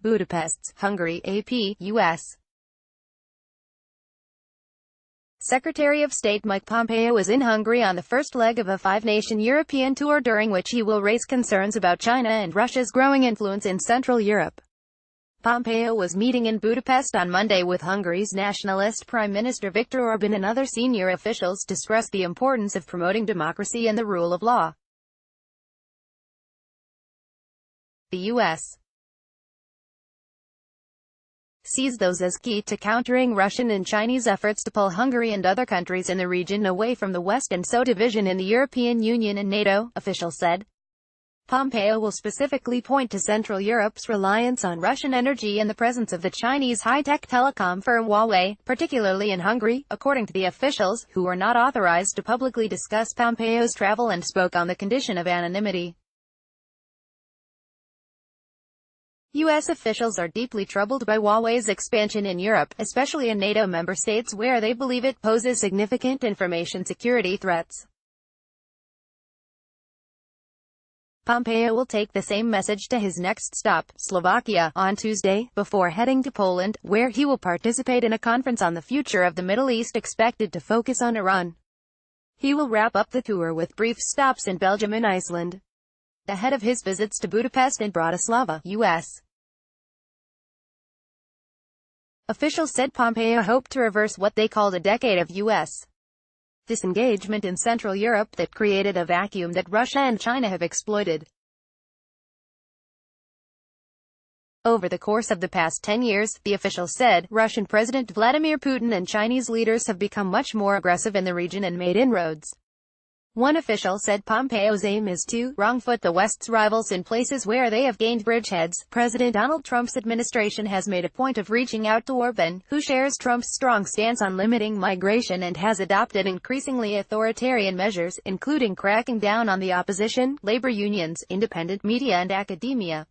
Budapest, Hungary, AP, U.S. Secretary of State Mike Pompeo is in Hungary on the first leg of a five-nation European tour during which he will raise concerns about China and Russia's growing influence in Central Europe. Pompeo was meeting in Budapest on Monday with Hungary's nationalist Prime Minister Viktor Orban and other senior officials to stress the importance of promoting democracy and the rule of law. The U.S. sees those as key to countering Russian and Chinese efforts to pull Hungary and other countries in the region away from the West and sow division in the European Union and NATO, officials said. Pompeo will specifically point to Central Europe's reliance on Russian energy and the presence of the Chinese high-tech telecom firm Huawei, particularly in Hungary, according to the officials, who were not authorized to publicly discuss Pompeo's travel and spoke on the condition of anonymity. U.S. officials are deeply troubled by Huawei's expansion in Europe, especially in NATO member states where they believe it poses significant information security threats. Pompeo will take the same message to his next stop, Slovakia, on Tuesday, before heading to Poland, where he will participate in a conference on the future of the Middle East expected to focus on Iran. He will wrap up the tour with brief stops in Belgium and Iceland, ahead of his visits to Budapest and Bratislava, U.S. Officials said Pompeo hoped to reverse what they called a decade of U.S. disengagement in Central Europe that created a vacuum that Russia and China have exploited. Over the course of the past 10 years, the official said, Russian President Vladimir Putin and Chinese leaders have become much more aggressive in the region and made inroads. One official said Pompeo's aim is to wrongfoot the West's rivals in places where they have gained bridgeheads. President Donald Trump's administration has made a point of reaching out to Orban, who shares Trump's strong stance on limiting migration and has adopted increasingly authoritarian measures, including cracking down on the opposition, labor unions, independent media and academia.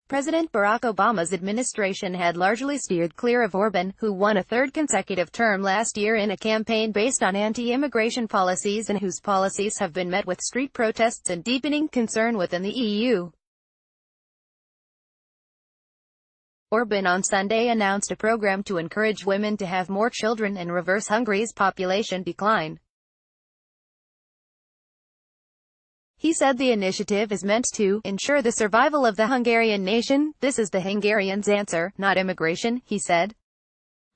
President Barack Obama's administration had largely steered clear of Orban, who won a third consecutive term last year in a campaign based on anti-immigration policies and whose policies have been met with street protests and deepening concern within the EU. Orban on Sunday announced a program to encourage women to have more children and reverse Hungary's population decline. He said the initiative is meant to ensure the survival of the Hungarian nation. This is the Hungarians' answer, not immigration, he said.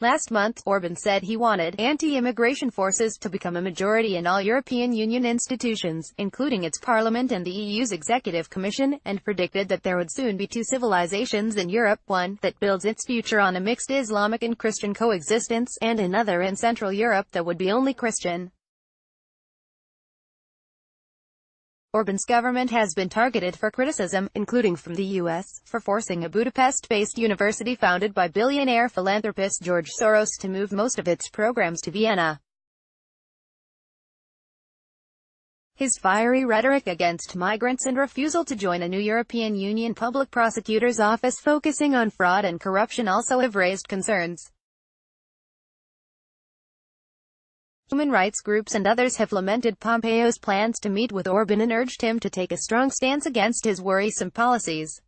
Last month, Orban said he wanted anti-immigration forces to become a majority in all European Union institutions, including its parliament and the EU's Executive Commission, and predicted that there would soon be two civilizations in Europe, one that builds its future on a mixed Islamic and Christian coexistence, and another in Central Europe that would be only Christian. Orban's government has been targeted for criticism, including from the U.S., for forcing a Budapest-based university founded by billionaire philanthropist George Soros to move most of its programs to Vienna. His fiery rhetoric against migrants and refusal to join a new European Union public prosecutor's office focusing on fraud and corruption also have raised concerns. Human rights groups and others have lamented Pompeo's plans to meet with Orban and urged him to take a strong stance against his worrisome policies.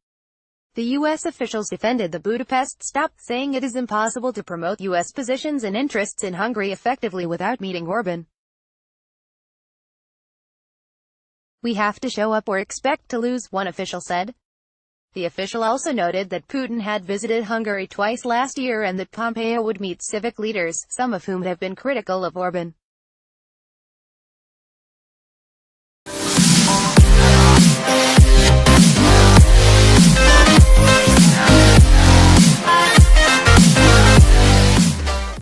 The U.S. officials defended the Budapest stop, saying it is impossible to promote U.S. positions and interests in Hungary effectively without meeting Orban. We have to show up or expect to lose, one official said. The official also noted that Putin had visited Hungary twice last year and that Pompeo would meet civic leaders, some of whom have been critical of Orban.